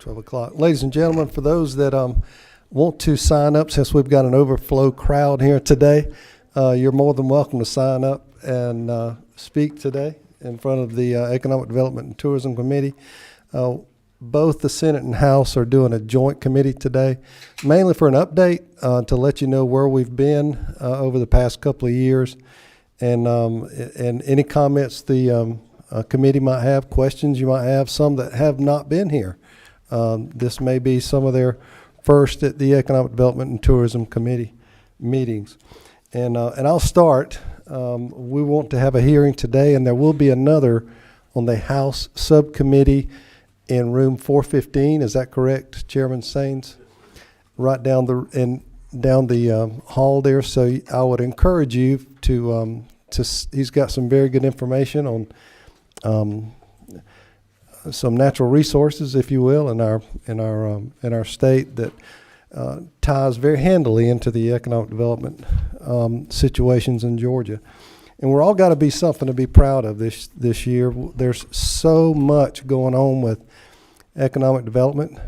12 o'clock. Ladies and gentlemen, for those that want to sign up, since we've got an overflow crowd here today, you're more than welcome to sign up and speak today in front of the Economic Development and Tourism Committee. Both the Senate and House are doing a joint committee today, mainly for an update to let you know where we've been over the past couple of years, and any comments the committee might have, questions you might have, some that have not been here. This may be some of their first at the Economic Development and Tourism Committee meetings. And I'll start. We want to have a hearing today, and there will be another on the House subcommittee in room 415. Is that correct, Chairman Saines? Right down the hall there. So I would encourage you to he's got some very good information on some natural resources, if you will, in our state that ties very handily into the economic development situations in Georgia. And we're all got to be something to be proud of this year. There's so much going on with economic development.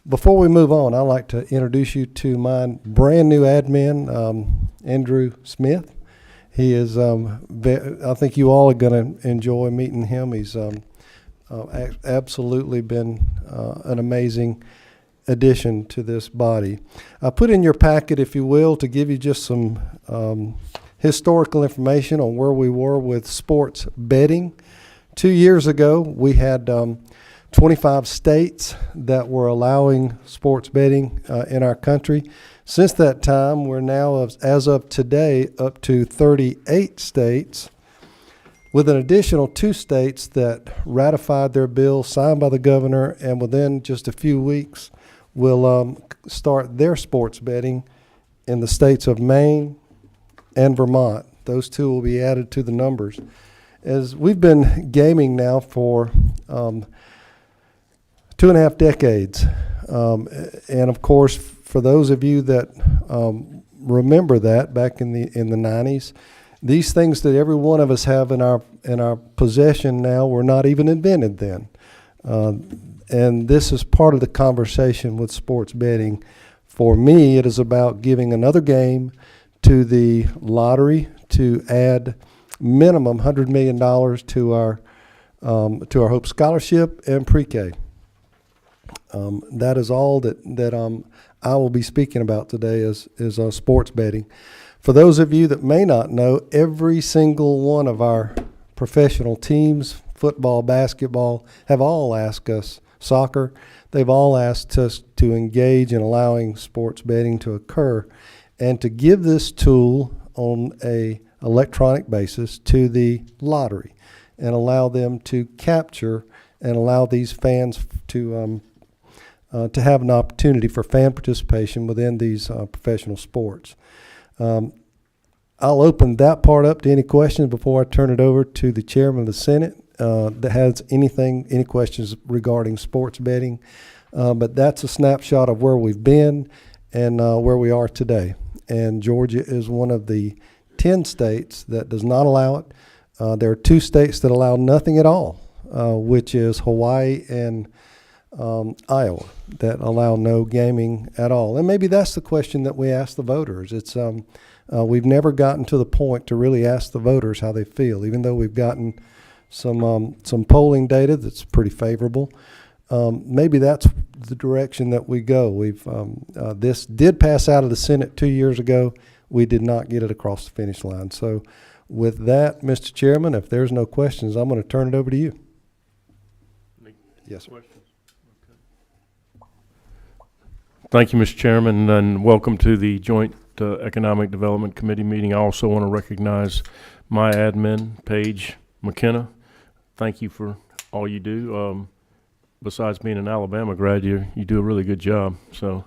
Before we move on, I'd like to introduce you to my brand new admin, Andrew Smith. He is, I think you all are going to enjoy meeting him. He's absolutely been an amazing addition to this body. I put in your packet, if you will, to give you just some historical information on where we were with sports betting. 2 years ago, we had 25 states that were allowing sports betting in our country. Since that time, we're now, as of today, up to 38 states, with an additional 2 states that ratified their bill, signed by the governor, and within just a few weeks will start their sports betting in the states of Maine and Vermont. Those 2 will be added to the numbers. As we've been gaming now for 2.5 decades, and of course, for those of you that remember that back in the 90s, these things that every one of us have in our possession now were not even invented then. And this is part of the conversation with sports betting. For me, it is about giving another game to the lottery to add minimum $100 million to our Hope Scholarship and pre-K. That is all that I will be speaking about today is sports betting. For those of you that may not know, every single one of our professional teams, football, basketball, have all asked us, soccer, they've all asked us to engage in allowing sports betting to occur and to give this tool on a electronic basis to the lottery and allow them to capture and allow these fans to have an opportunity for fan participation within these professional sports. I'll open that part up to any questions before I turn it over to the chairman of the Senate that has any questions regarding sports betting. But that's a snapshot of where we've been and where we are today. And Georgia is one of the 10 states that does not allow it. There are 2 states that allow nothing at all, which is Hawaii and Iowa, that allow no gaming at all. And maybe that's the question that we ask the voters. It's we've never gotten to the point to really ask the voters how they feel, even though we've gotten some polling data that's pretty favorable. Maybe that's the direction that we go. This did pass out of the Senate 2 years ago. We did not get it across the finish line. So with that, Mr. Chairman, if there's no questions, I'm going to turn it over to you. Yes, sir. Thank you, Mr. Chairman, and welcome to the Joint Economic Development Committee meeting. I also want to recognize my admin, Paige McKenna. Thank you for all you do. Besides being an Alabama grad, you do a really good job. So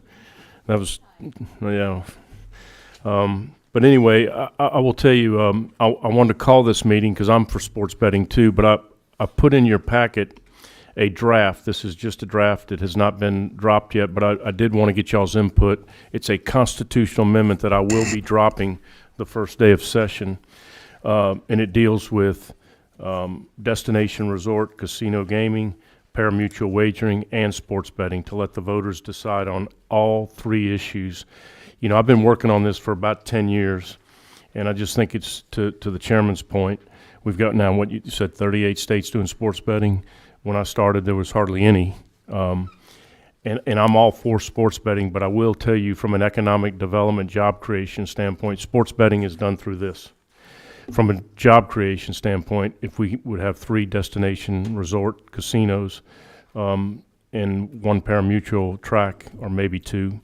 that was, yeah. But anyway, I will tell you, I wanted to call this meeting because I'm for sports betting too, but I put in your packet a draft. This is just a draft. It has not been dropped yet, but I did want to get y'all's input. It's a constitutional amendment that I will be dropping the first day of session, and it deals with destination resort casino gaming, pari-mutuel wagering, and sports betting to let the voters decide on all three issues. You know, I've been working on this for about 10 years, and I just think it's to the chairman's point. We've got now, what you said, 38 states doing sports betting. When I started, there was hardly any. And I'm all for sports betting, but I will tell you from an economic development, job creation standpoint, sports betting is done through this. From a job creation standpoint, if we would have 3 destination resort casinos and 1 pari-mutuel track, or maybe 2,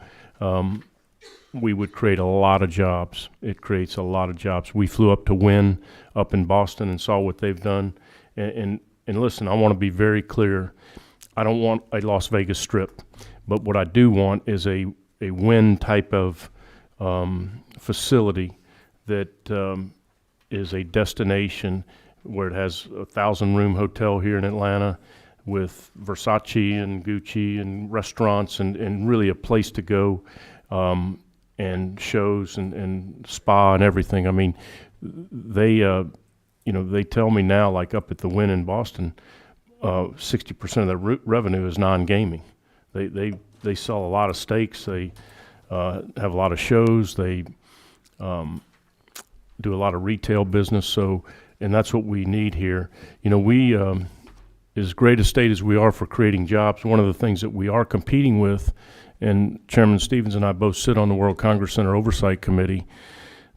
we would create a lot of jobs. It creates a lot of jobs. We flew up to Wynn up in Boston and saw what they've done. And listen, I want to be very clear. I don't want a Las Vegas Strip, but what I do want is a Wynn type of facility that is a destination where it has a 1,000-room hotel here in Atlanta with Versace and Gucci and restaurants and really a place to go and shows and spa and everything. I mean, they they tell me now, like up at the Wynn in Boston, 60% of their revenue is non-gaming. They sell a lot of steaks. They have a lot of shows. They do a lot of retail business. So, and that's what we need here. You know, we, as great a state as we are for creating jobs, one of the things that we are competing with, and Chairman Stevens and I both sit on the World Congress Center Oversight Committee,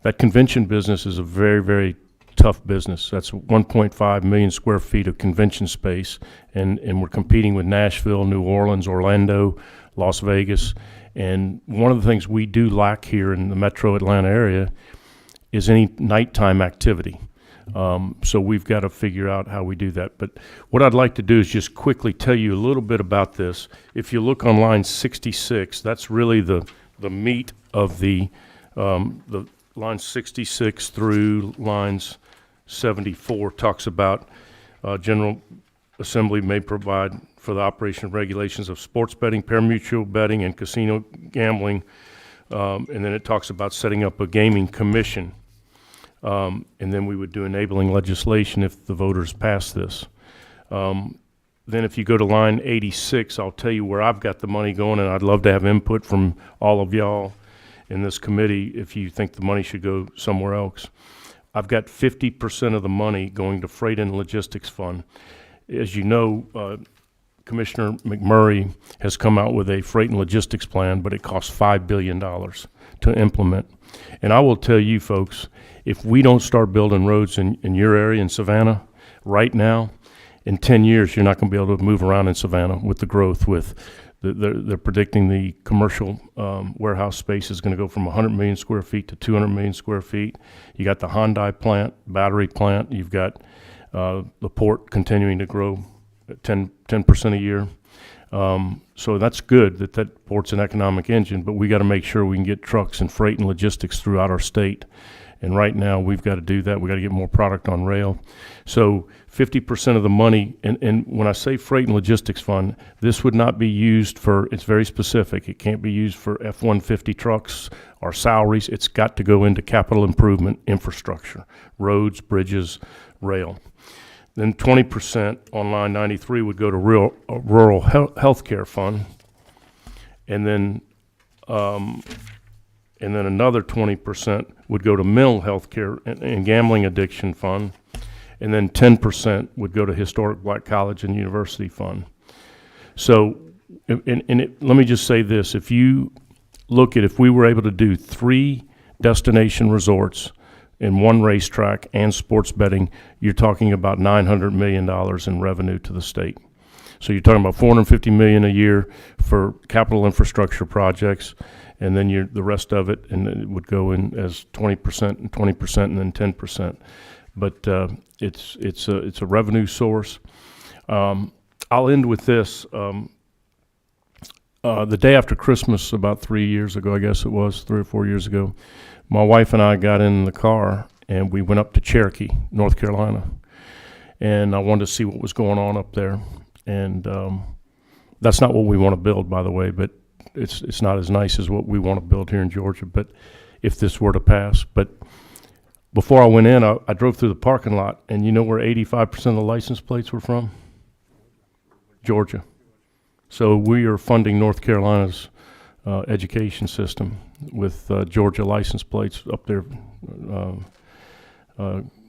that convention business is a very, very tough business. That's 1.5 million square feet of convention space, and we're competing with Nashville, New Orleans, Orlando, Las Vegas. And one of the things we do lack here in the metro Atlanta area is any nighttime activity. So we've got to figure out how we do that. But what I'd like to do is just quickly tell you a little bit about this. If you look on line 66, that's really the meat of the line 66 through lines 74 talks about General Assembly may provide for the operation and regulations of sports betting, pari-mutuel betting, and casino gambling. And then it talks about setting up a gaming commission. And then we would do enabling legislation if the voters pass this. Then if you go to line 86, I'll tell you where I've got the money going, and I'd love to have input from all of y'all in this committee if you think the money should go somewhere else. I've got 50% of the money going to Freight and Logistics Fund. As you know, Commissioner McMurray has come out with a freight and logistics plan, but it costs $5 billion to implement. And I will tell you folks, if we don't start building roads in your area in Savannah right now, in 10 years, you're not going to be able to move around in Savannah with the growth. They're predicting the commercial warehouse space is going to go from 100 million square feet to 200 million square feet. You got the Hyundai plant, battery plant. You've got the port continuing to grow at 10% a year. So that's good that port's an economic engine, but we got to make sure we can get trucks and freight and logistics throughout our state. And right now we've got to do that. We got to get more product on rail. So 50% of the money, and when I say freight and logistics fund, this would not be used for, it's very specific. It can't be used for F-150 trucks or salaries. It's got to go into capital improvement infrastructure, roads, bridges, rail. Then 20% on line 93 would go to rural health care fund. And then another 20% would go to mental health care and gambling addiction fund. And then 10% would go to historic black college and university fund. So, let me just say this. If you look at, if we were able to do 3 destination resorts and 1 racetrack and sports betting, you're talking about $900 million in revenue to the state. So you're talking about $450 million a year for capital infrastructure projects, and then the rest of it, and it would go in as 20% and 20% and then 10%. But it's a revenue source. I'll end with this. The day after Christmas, about 3 years ago, I guess it was 3 or 4 years ago, my wife and I got in the car and we went up to Cherokee, North Carolina, and I wanted to see what was going on up there. And that's not what we want to build, by the way, but it's not as nice as what we want to build here in Georgia. But if this were to pass, but before I went in, I drove through the parking lot, and you know where 85% of the license plates were from? Georgia. So we are funding North Carolina's education system with Georgia license plates up there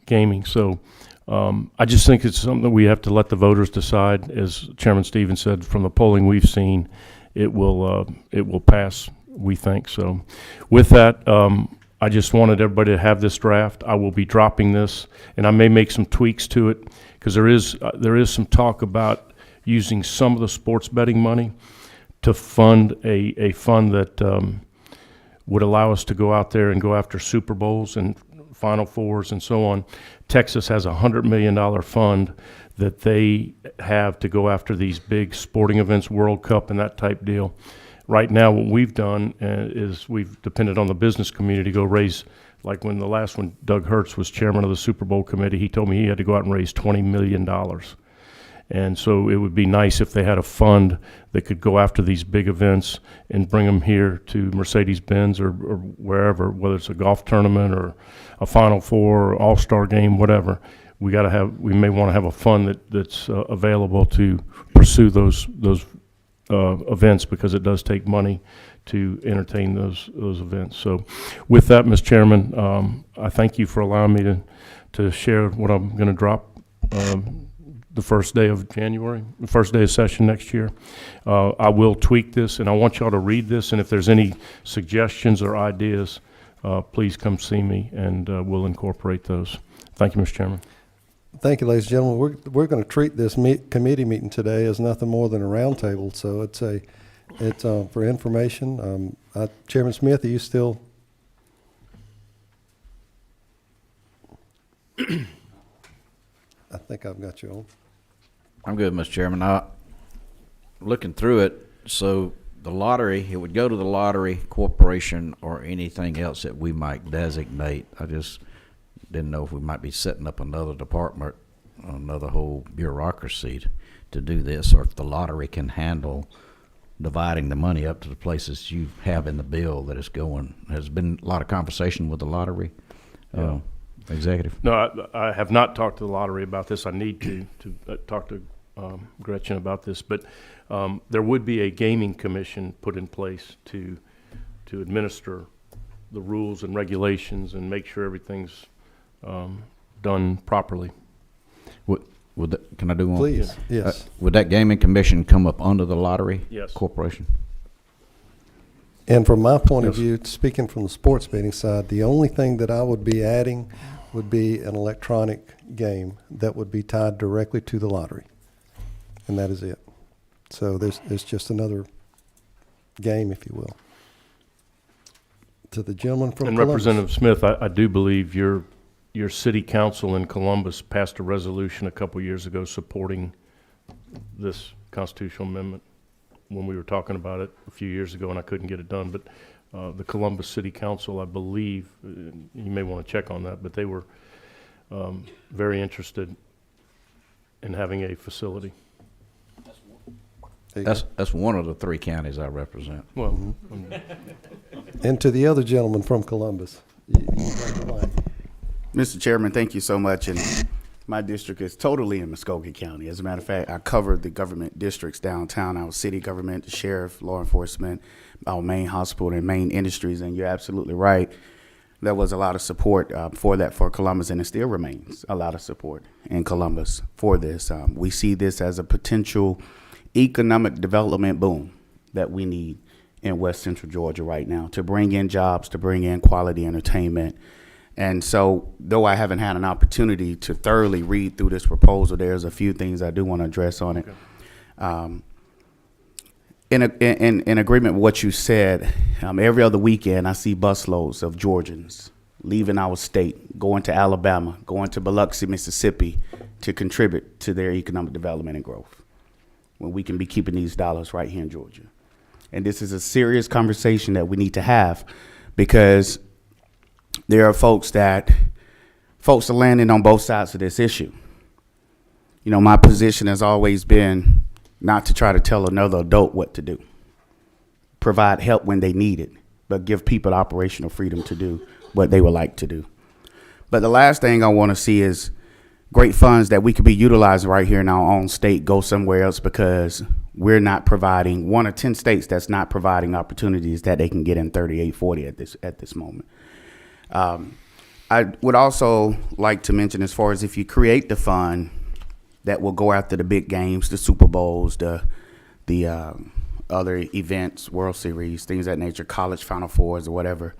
gaming. So I just think it's something that we have to let the voters decide. As Chairman Stevens said, from the polling we've seen, it will pass, we think. So with that, I just wanted everybody to have this draft. I will be dropping this, and I may make some tweaks to it, because there is some talk about using some of the sports betting money to fund a fund that would allow us to go out there and go after Super Bowls and Final Fours and so on. Texas has a $100 million fund that they have to go after these big sporting events, World Cup and that type deal. Right now, what we've done is we've depended on the business community to go raise, like when the last one, Doug Hertz was chairman of the Super Bowl committee, he told me he had to go out and raise $20 million. And so it would be nice if they had a fund that could go after these big events and bring them here to Mercedes-Benz or wherever, whether it's a golf tournament or a Final Four or All-Star game, whatever. We may want to have a fund that's available to pursue those events, because it does take money to entertain those events. So with that, Mr. Chairman, I thank you for allowing me to share what I'm going to drop the first day of January, the first day of session next year. I will tweak this, and I want y'all to read this, and if there's any suggestions or ideas, please come see me, and we'll incorporate those. Thank you, Mr. Chairman. Thank you, ladies and gentlemen. We're going to treat this committee meeting today as nothing more than a roundtable. So it's for information. Chairman Smith, are you still? I think I've got you on. I'm good, Mr. Chairman. Looking through it, so the lottery, it would go to the lottery corporation or anything else that we might designate. I just didn't know if we might be setting up another department, another whole bureaucracy to do this, or if the lottery can handle dividing the money up to the places you have in the bill that is going. Has been a lot of conversation with the lottery executive. No, I have not talked to the lottery about this. I need to talk to Gretchen about this, but there would be a gaming commission put in place to administer the rules and regulations and make sure everything's done properly. Can I do one? Please, yes. Would that gaming commission come up under the lottery Yes. corporation? And from my point of Yes. view, speaking from the sports betting side, the only thing that I would be adding would be an electronic game that would be tied directly to the lottery. And that is it. So there's just another game, if you will. To the gentleman from And Columbus. Representative Smith, I do believe your city council in Columbus passed a resolution a couple years ago supporting this constitutional amendment when we were talking about it a few years ago, and I couldn't get it done. But the Columbus City Council, I believe, you may want to check on that, but they were very interested in having a facility. There you go. That's one of the three counties I represent. Well, And to the other gentleman from Columbus. You got the mic. Mr. Chairman, thank you so much. And my district is totally in Muskogee County. As a matter of fact, I covered the government districts downtown, our city government, the sheriff, law enforcement, our main hospital, and main industries. And you're absolutely right. There was a lot of support for that for Columbus, and it still remains a lot of support in Columbus for this. We see this as a potential economic development boom that we need in West Central Georgia right now to bring in jobs, to bring in quality entertainment. And so, though I haven't had an opportunity to thoroughly read through this proposal, there's a few things I do want to address on it. Okay. In agreement with what you said, every other weekend I see busloads of Georgians leaving our state, going to Alabama, going to Biloxi, Mississippi, to contribute to their economic development and growth, when we can be keeping these dollars right here in Georgia. And this is a serious conversation that we need to have, because there are folks are landing on both sides of this issue. You know, my position has always been not to try to tell another adult what to do. Provide help when they need it, but give people operational freedom to do what they would like to do. But the last thing I want to see is great funds that we could be utilizing right here in our own state go somewhere else because we're not providing, one of 10 states that's not providing opportunities that they can get in 3840 at this moment. I would also like to mention, as far as if you create the fund that will go after the big games, the Super Bowls, the other events, World Series, things of that nature, college Final Fours or whatever,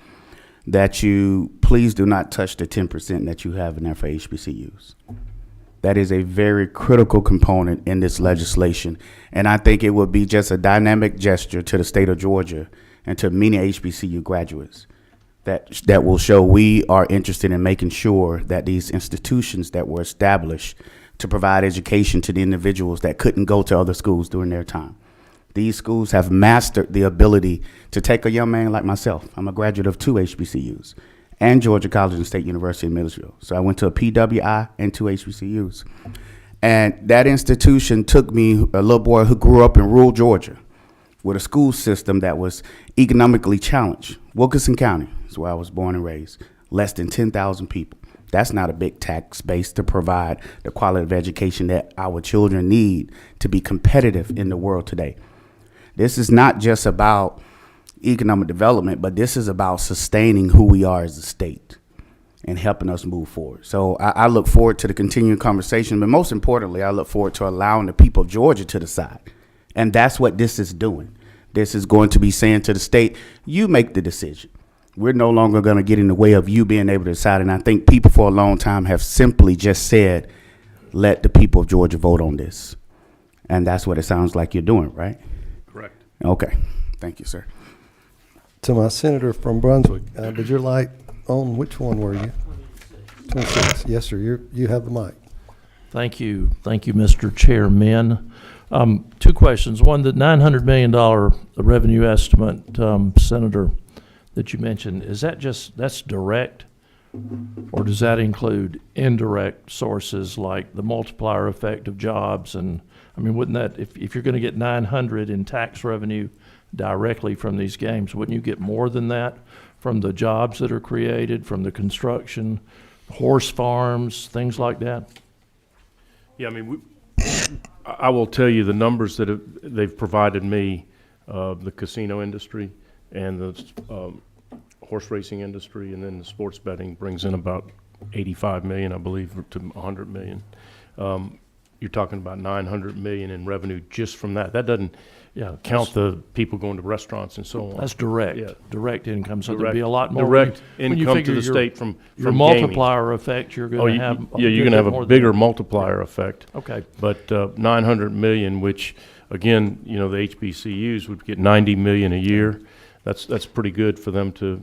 that you please do not touch the 10% that you have in there for HBCUs. That is a very critical component in this legislation. And I think it would be just a dynamic gesture to the state of Georgia and to many HBCU graduates that will show we are interested in making sure that these institutions that were established to provide education to the individuals that couldn't go to other schools during their time. These schools have mastered the ability to take a young man like myself. I'm a graduate of 2 HBCUs and Georgia College and State University in Millersville. So I went to a PWI and 2 HBCUs. And that institution took me, a little boy who grew up in rural Georgia, with a school system that was economically challenged. Wilkinson County is where I was born and raised. Less than 10,000 people. That's not a big tax base to provide the quality of education that our children need to be competitive in the world today. This is not just about economic development, but this is about sustaining who we are as a state and helping us move forward. So I look forward to the continuing conversation, but most importantly, I look forward to allowing the people of Georgia to decide. And that's what this is doing. This is going to be saying to the state, you make the decision. We're no longer going to get in the way of you being able to decide. And I think people for a long time have simply just said, let the people of Georgia vote on this. And that's what it sounds like you're doing, right? Correct. Okay. Thank you, sir. To my senator from Brunswick, did your light on? Which one were you? 26. Yes, sir. You have the mic. Thank you, Mr. Chairman. 2 questions. One, the $900 million revenue estimate, Senator, that you mentioned, is that that's direct, or does that include indirect sources like the multiplier effect of jobs? And I mean, wouldn't that, if you're going to get 900 in tax revenue directly from these games, wouldn't you get more than that from the jobs that are created, from the construction, horse farms, things like that? Yeah, I mean, I will tell you the numbers that they've provided me, the casino industry and the horse racing industry, and then the sports betting brings in about 85 million, I believe, to 100 million. You're talking about 900 million in revenue just from that. That doesn't count the people going to restaurants and so on. That's direct, Yeah. direct income. So Direct- there'd be a lot more. direct when you income figure to the state from your gaming. multiplier effect. You're Oh, going to have you're going to have a bigger multiplier effect. Okay, But 900 million, which again, the HBCUs would get 90 million a year. That's pretty good for them to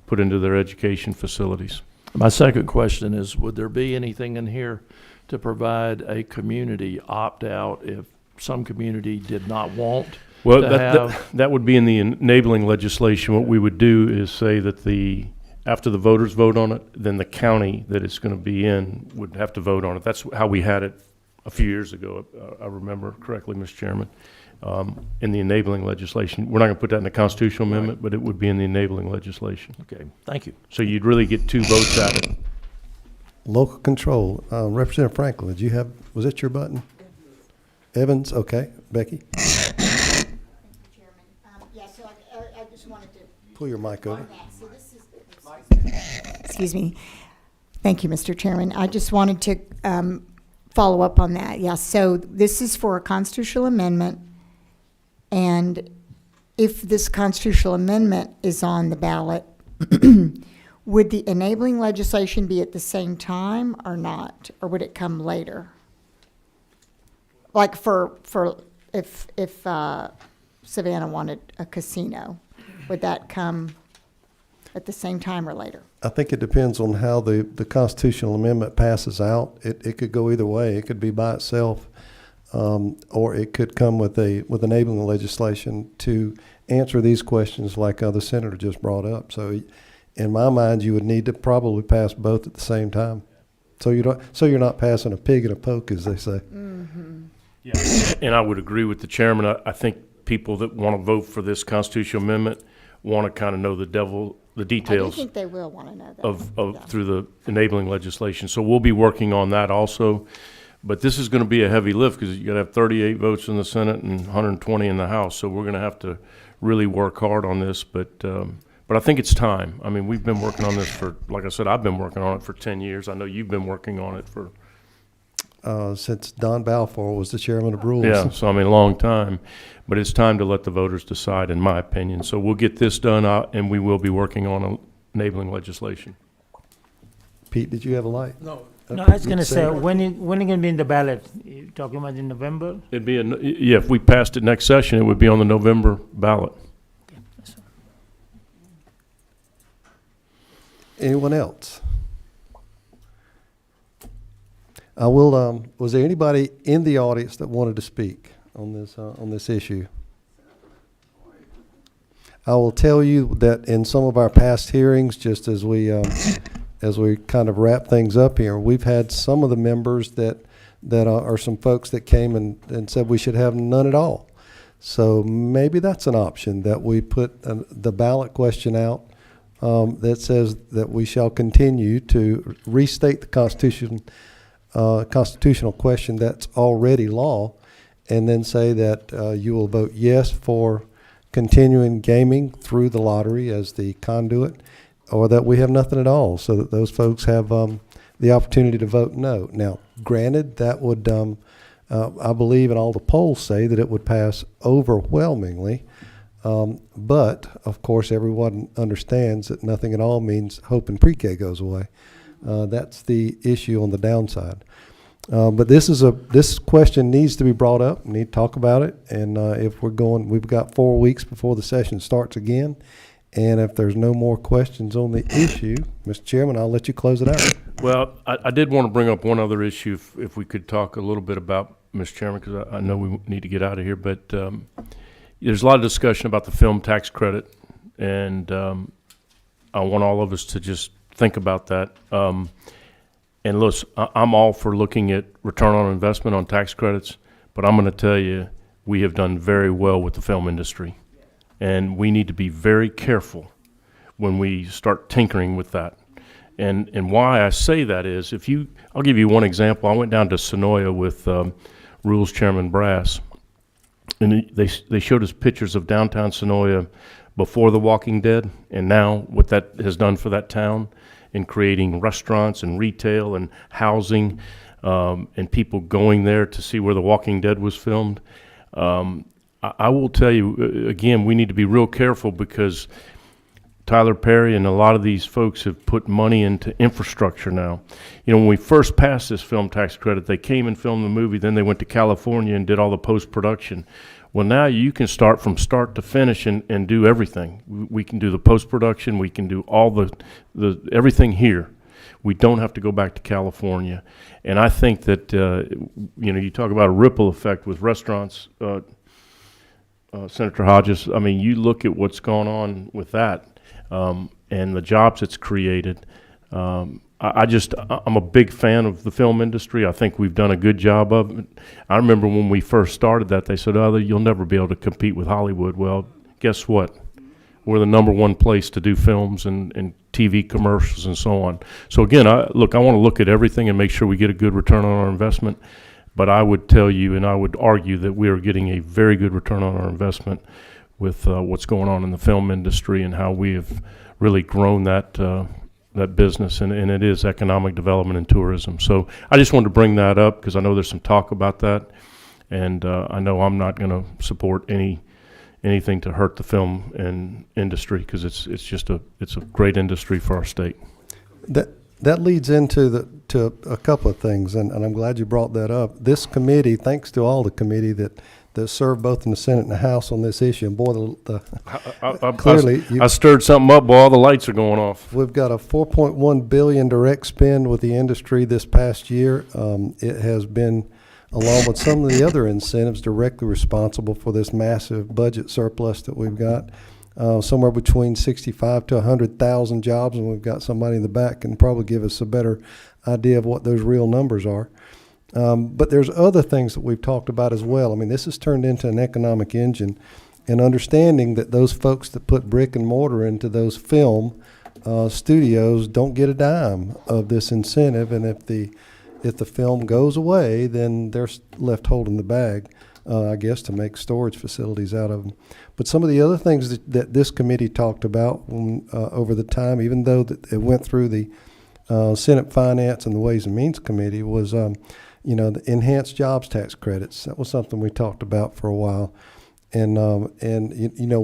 put into their education facilities. my second question is: would there be anything in here to provide a community opt out if some community did not want Well, to that have? that would be in the enabling legislation. What we would do is say that after the voters vote on it, then the county that it's going to be in would have to vote on it. That's how we had it a few years ago, I remember correctly, Mr. Chairman, in the enabling legislation. We're not going to put that in the constitutional amendment, but it would be in the enabling legislation. Okay, thank you. So you'd really get 2 votes at it. Local control. Representative Franklin, was that your button? Evans, okay. Becky, Chairman. Yeah, so I just wanted to. pull your mic over. on that. So this is, excuse me. Thank you, Mr. Chairman. I just wanted to follow up on that. Yeah, so this is for a constitutional amendment, and if this constitutional amendment is on the ballot, would the enabling legislation be at the same time or not, or would it come later? Like if Savannah wanted a casino, would that come at the same time or later? I think it depends on how the constitutional amendment passes out. It could go either way. It could be by itself, or it could come with enabling legislation to answer these questions like the senator just brought up. So in my mind, you would need to probably pass both at the same time. So you're not passing a pig in a poke, as they say. Mm-hmm. Yeah, and I would agree with the chairman. I think people that want to vote for this constitutional amendment want to kind of know the I do details think they will want to know that. of Yeah. through the enabling legislation. So we'll be working on that also. But this is going to be a heavy lift because you got to have 38 votes in the Senate and 120 in the House. So we're going to have to really work hard on this. But I think it's time. I mean, we've been working on this for, like I said, I've been working on it for 10 years. I know you've been working on it for, Since Don Balfour was the chairman of Rules. yeah, so I mean, a long time. But it's time to let the voters decide, in my opinion. So we'll get this done out, and we will be working on enabling legislation. Pete, did you have a light? No, Okay, I was gonna you'd say, when it gonna be in the ballot? You talking about in November? It'd be, yeah, if we passed it next session, it would be on the November ballot. Anyone else? I will, was there anybody in the audience that wanted to speak on this issue? I will tell you that in some of our past hearings, just as we kind of wrap things up here, we've had some of the members that are some folks that came and said we should have none at all. So maybe that's an option, that we put the ballot question out that says that we shall continue to restate the constitutional question that's already law, and then say that you will vote yes for continuing gaming through the lottery as the conduit, or that we have nothing at all, so that those folks have the opportunity to vote no. Now, granted, that would, I believe, and all the polls say that it would pass overwhelmingly. But, of course, everyone understands that nothing at all means hope and pre-K goes away. That's the issue on the downside. But this question needs to be brought up. We need to talk about it. And if we've got 4 weeks before the session starts again. And if there's no more questions on the issue, Mr. Chairman, I'll let you close it out. Well, I did want to bring up one other issue, if we could talk a little bit about, Mr. Chairman, because I know we need to get out of here. But there's a lot of discussion about the film tax credit, and I want all of us to just think about that. And look, I'm all for looking at return on investment on tax credits, but I'm going to tell you, we have done very well with the film industry. And we need to be very careful when we start tinkering with that. And why I say that is, I'll give you one example. I went down to Sonoya with Rules Chairman Brass, and they showed us pictures of downtown Sonoya before The Walking Dead, and now what that has done for that town in creating restaurants and retail and housing, and people going there to see where The Walking Dead was filmed. I will tell you, again, we need to be real careful, because Tyler Perry and a lot of these folks have put money into infrastructure now. You know, when we first passed this film tax credit, they came and filmed the movie, then they went to California and did all the post-production. Well, now you can start from start to finish and do everything. We can do the post-production, we can do all the everything here. We don't have to go back to California. And I think that, you talk about a ripple effect with restaurants, Senator Hodges. I mean, you look at what's gone on with that, and the jobs it's created. I'm a big fan of the film industry. I think we've done a good job of it. I remember when we first started that, they said, "Oh, you'll never be able to compete with Hollywood." Well, guess what? We're the #1 place to do films and TV commercials and so on. So again, I want to look at everything and make sure we get a good return on our investment. But I would tell you, and I would argue, that we are getting a very good return on our investment with what's going on in the film industry and how we have really grown that business, and it is economic development and tourism. So I just wanted to bring that up because I know there's some talk about that, and I know I'm not going to support anything to hurt the film and industry, because it's a great industry for our state. That leads into a couple of things, and I'm glad you brought that up. This committee, thanks to all the committee that served both in the Senate and the House on this issue, and boy, clearly I stirred something up while all the lights are going off. we've got a $4.1 billion direct spend with the industry this past year. It has been, along with some of the other incentives, directly responsible for this massive budget surplus that we've got. Somewhere between 65 to 100,000 jobs, and we've got somebody in the back can probably give us a better idea of what those real numbers are. But there's other things that we've talked about as well. I mean, this has turned into an economic engine, and understanding that those folks that put brick and mortar into those film studios don't get a dime of this incentive, and if the film goes away, then they're left holding the bag, I guess, to make storage facilities out of them. But some of the other things that this committee talked about over the time, even though that it went through the Senate Finance and the Ways and Means Committee, was the enhanced jobs tax credits. That was something we talked about for a while. And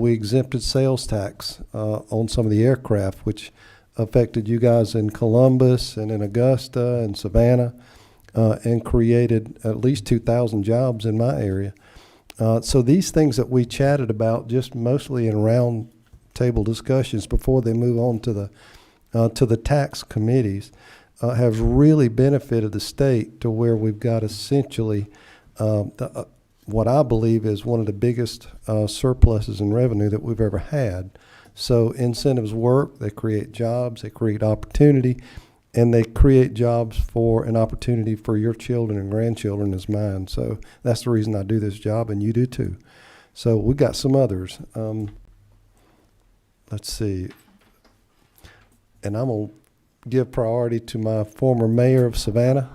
we exempted sales tax on some of the aircraft, which affected you guys in Columbus and in Augusta and Savannah, and created at least 2,000 jobs in my area. So these things that we chatted about, just mostly in round table discussions before they move on to the tax committees, have really benefited the state to where we've got essentially what I believe is one of the biggest surpluses in revenue that we've ever had. So incentives work, they create jobs, they create opportunity, and they create jobs for an opportunity for your children and grandchildren as mine. So that's the reason I do this job, and you do too. So we got some others. Let's see. And I'm going to give priority to my former mayor of Savannah.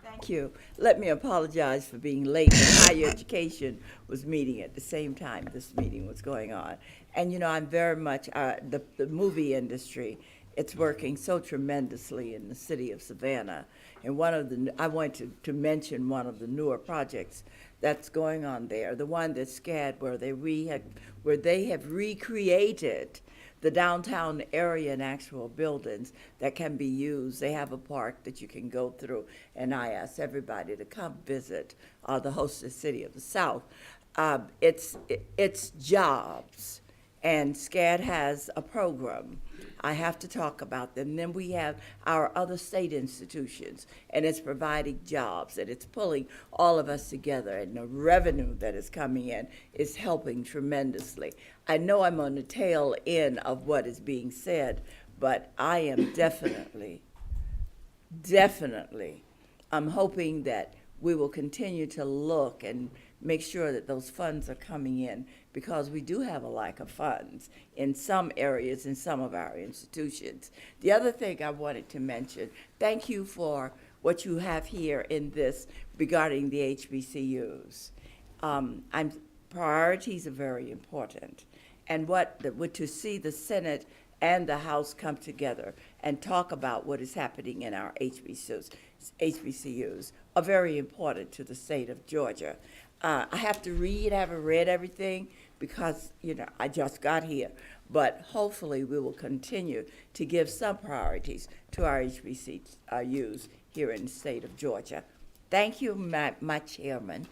Thank you. Let me apologize for being late. The higher education was meeting at the same time this meeting was going on. And, I'm very much, the movie industry, it's working so tremendously in the city of Savannah. And I want to mention one of the newer projects that's going on there, the one that's SCAD, where they have recreated the downtown area and actual buildings that can be used. They have a park that you can go through, and I ask everybody to come visit the hostess city of the South. It's jobs, and SCAD has a program. I have to talk about them. Then we have our other state institutions, and it's providing jobs, and it's pulling all of us together, and the revenue that is coming in is helping tremendously. I know I'm on the tail end of what is being said, but I am definitely, I'm hoping that we will continue to look and make sure that those funds are coming in, because we do have a lack of funds in some areas in some of our institutions. The other thing I wanted to mention, thank you for what you have here in this regarding the HBCUs. Priorities are very important. And to see the Senate and the House come together and talk about what is happening in our HBCUs are very important to the state of Georgia. I have to read, I haven't read everything because, I just got here. But hopefully we will continue to give some priorities to our HBCUs here in the state of Georgia. Thank you, my chairman.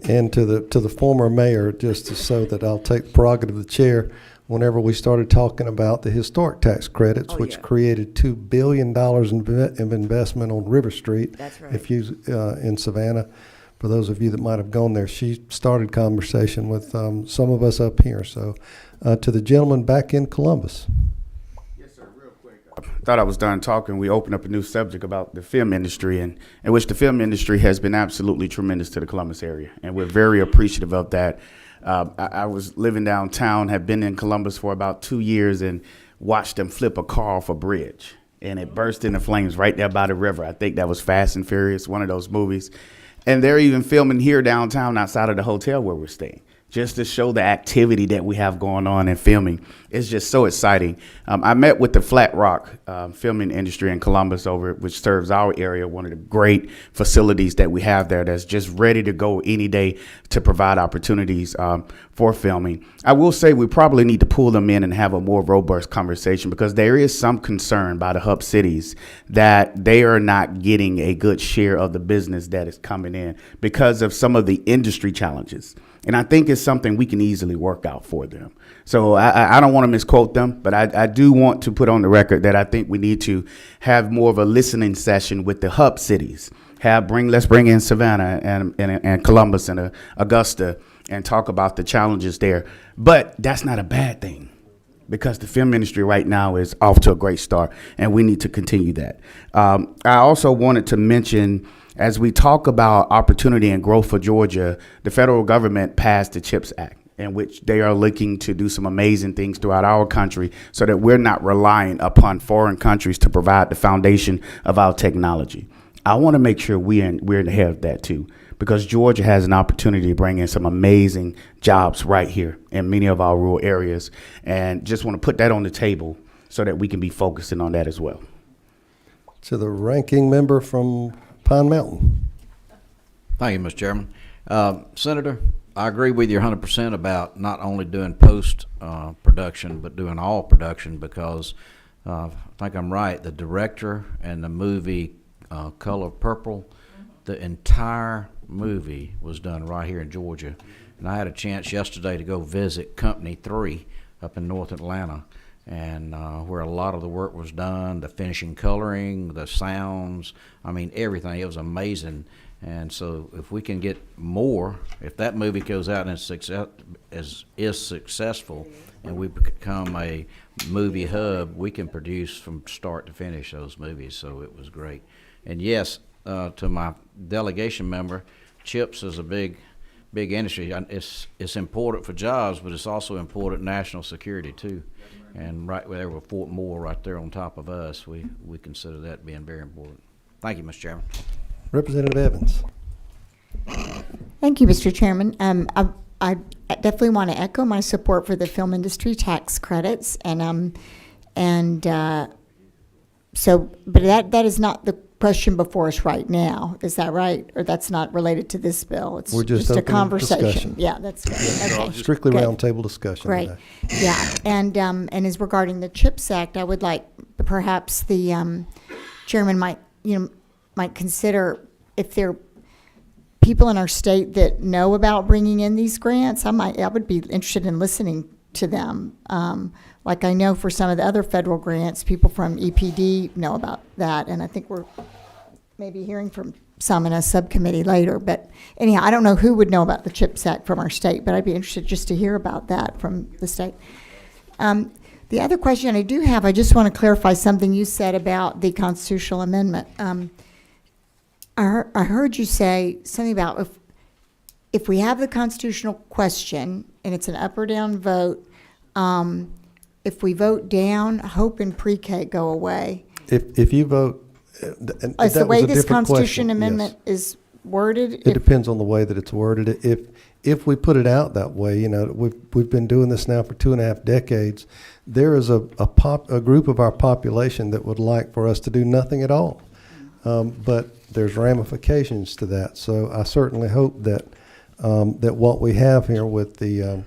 And to the former mayor, just so that I'll take the prerogative of the chair, whenever we started talking about the historic tax credits, which created $2 billion in investment on River Street. That's right. In Savannah. For those of you that might have gone there, she started conversation with some of us up here. So to the gentleman back in Columbus. Yes, sir. Real quick. I thought I was done talking. We opened up a new subject about the film industry, and in which the film industry has been absolutely tremendous to the Columbus area, and we're very appreciative of that. I was living downtown, have been in Columbus for about 2 years, and watched them flip a car off a bridge, and it burst into flames right there by the river. I think that was Fast and Furious, one of those movies. And they're even filming here downtown outside of the hotel where we're staying, just to show the activity that we have going on in filming. It's just so exciting. I met with the Flat Rock filming industry in Columbus which serves our area, one of the great facilities that we have there that's just ready to go any day to provide opportunities for filming. I will say we probably need to pull them in and have a more robust conversation, because there is some concern by the hub cities that they are not getting a good share of the business that is coming in because of some of the industry challenges. And I think it's something we can easily work out for them. So I don't want to misquote them, but I do want to put on the record that I think we need to have more of a listening session with the hub cities. Let's bring in Savannah and Columbus and Augusta and talk about the challenges there. But that's not a bad thing, because the film industry right now is off to a great start, and we need to continue that. I also wanted to mention, as we talk about opportunity and growth for Georgia, the federal government passed the CHIPS Act. in which they are looking to do some amazing things throughout our country so that we're not relying upon foreign countries to provide the foundation of our technology. I want to make sure we're in the head of that too, because Georgia has an opportunity to bring in some amazing jobs right here in many of our rural areas, and just want to put that on the table so that we can be focusing on that as well. To the ranking member from Pine Mountain. Thank you, Mr. Chairman. Senator, I agree with you 100% about not only doing post production, but doing all production, because I think I'm right. The director and the movie Color Purple, the entire movie was done right here in Georgia. And I had a chance yesterday to go visit Company 3 up in North Atlanta, and where a lot of the work was done, the finishing coloring, the sounds, I mean, everything. It was amazing. And so if we can get more, if that movie goes out and is successful and we become a movie hub, we can produce from start to finish those movies. So it was great. And yes, to my delegation member, chips is a big industry. It's important for jobs, but it's also important national security too. And right there with Fort Moore right there on top of us, we consider that being very important. Thank you, Mr. Chairman. Representative Evans. Thank you, Mr. Chairman. I definitely want to echo my support for the film industry tax credits, but that is not the question before us right now. Is that right? Or that's not related to this bill? It's We're just a opening conversation. discussion. Yeah, that's good. Okay. Strictly Good. roundtable discussion Right. today. Yeah, and as regarding the CHIPS Act, I would like perhaps the chairman might consider if there are people in our state that know about bringing in these grants. I would be interested in listening to them. Like I know for some of the other federal grants, people from EPD know about that, and I think we're maybe hearing from some in a subcommittee later. But anyhow, I don't know who would know about the CHIPS Act from our state, but I'd be interested just to hear about that from the state. The other question I do have, I just want to clarify something you said about the constitutional amendment. I heard you say something about if we have the constitutional question and it's an up or down vote, if we vote down, hope and pre-K go away. If you vote, and Is the that way was a this different constitution question, amendment yes. is worded? It depends on the way that it's worded. If we put it out that way, we've been doing this now for 2.5 decades. There is a group of our population that would like for us to do nothing at all, but there's ramifications to that. So I certainly hope that what we have here with the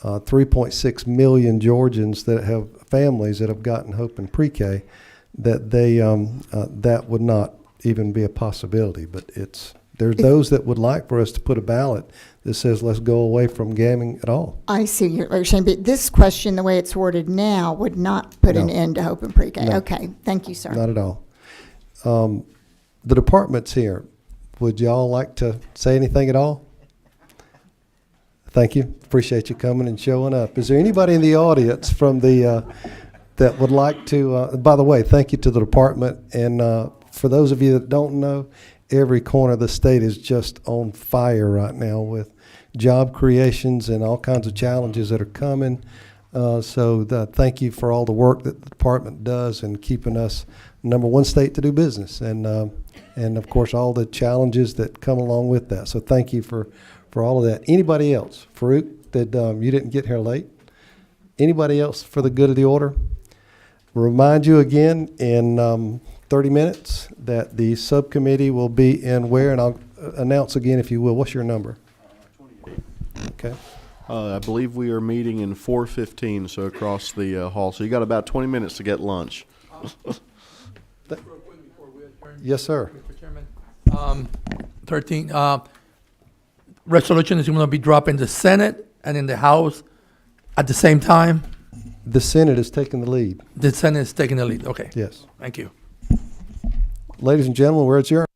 3.6 million Georgians that have families that have gotten hope in pre-K, that that would not even be a possibility. But there's those that would like for us to put a ballot that says let's go away from gaming at all. I see what you're saying, but this question, the way it's worded now, would not put an No. end to hope and pre-K. No. Okay, thank you, sir. Not at all. The departments here, would y'all like to say anything at all? Thank you. Appreciate you coming and showing up. Is there anybody in the audience from the that would like to? By the way, thank you to the department. And for those of you that don't know, every corner of the state is just on fire right now with job creations and all kinds of challenges that are coming. Thank you for all the work that the department does in keeping us #1 state to do business, and of course all the challenges that come along with that. So thank you for all of that. Anybody else? Farouk, that you didn't get here late? Anybody else for the good of the order? Remind you again in 30 minutes that the subcommittee will be in where, and I'll announce again if you will. What's your number? 28. Okay. I believe we are meeting in 4:15, so across the hall. So you got about 20 minutes to get lunch. Yes, sir. Mr. Chairman, 13, resolution is going to be dropped in the Senate and in the House at the same time. The Senate is taking the lead. The Senate is taking the lead. Okay, Yes. thank you. Ladies and gentlemen, we're adjourned.